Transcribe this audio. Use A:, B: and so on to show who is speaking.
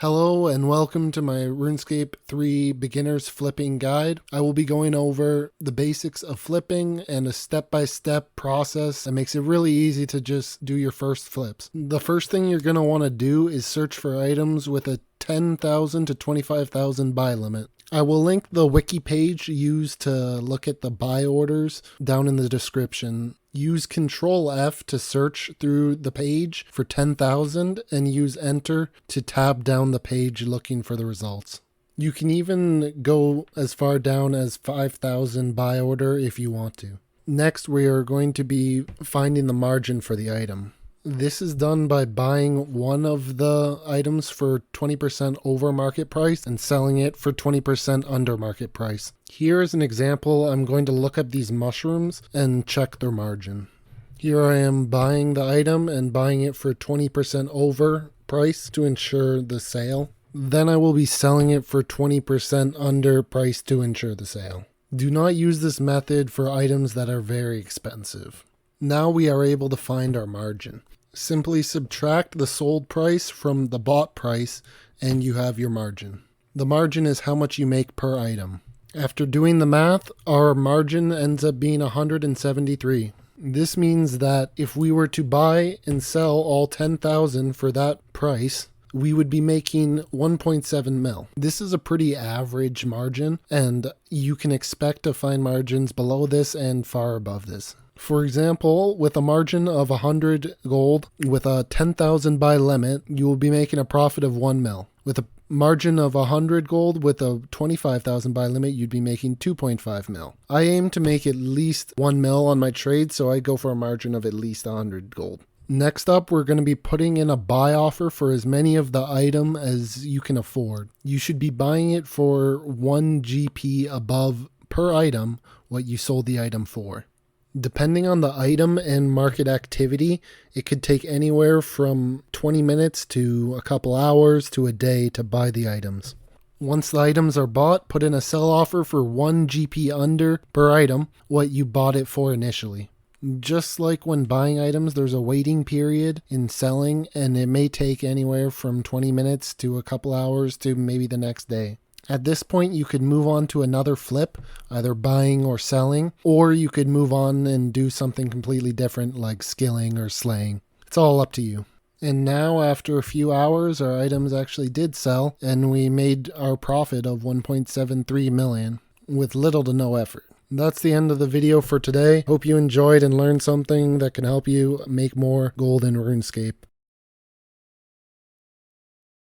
A: Hello and welcome to my RuneScape 3 Beginner's Flipping Guide. I will be going over the basics of flipping and a step-by-step process that makes it really easy to just do your first flips. The first thing you're going to want to do is search for items with a 10,000 to 25,000 buy limit. I will link the wiki page used to look at the buy orders down in the description. Use Ctrl F to search through the page for 10,000 and use Enter to tab down the page looking for the results. You can even go as far down as 5,000 buy order if you want to. Next, we are going to be finding the margin for the item. This is done by buying one of the items for 20% over market price and selling it for 20% under market price. Here is an example. I'm going to look up these mushrooms and check their margin. Here I am buying the item and buying it for 20% over price to ensure the sale. Then I will be selling it for 20% under price to ensure the sale. Do not use this method for items that are very expensive. Now we are able to find our margin. Simply subtract the sold price from the bought price and you have your margin. The margin is how much you make per item. After doing the math, our margin ends up being 173. This means that if we were to buy and sell all 10,000 for that price, we would be making 1.7 mil. This is a pretty average margin, and you can expect to find margins below this and far above this. For example, with a margin of 100 gold with a 10,000 buy limit, you will be making a profit of 1 mil. With a margin of 100 gold with a 25,000 buy limit, you'd be making 2.5 mil. I aim to make at least 1 mil on my trade, so I go for a margin of at least 100 gold. Next up, we're going to be putting in a buy offer for as many of the item as you can afford. You should be buying it for 1 GP above per item what you sold the item for. Depending on the item and market activity, it could take anywhere from 20 minutes to a couple hours to a day to buy the items. Once the items are bought, put in a sell offer for 1 GP under per item what you bought it for initially. Just like when buying items, there's a waiting period in selling, and it may take anywhere from 20 minutes to a couple hours to maybe the next day. At this point, you could move on to another flip, either buying or selling, or you could move on and do something completely different like skilling or slaying. It's all up to you. And now, after a few hours, our items actually did sell, and we made our profit of 1.73 million with little to no effort. That's the end of the video for today. Hope you enjoyed and learned something that can help you make more gold in RuneScape.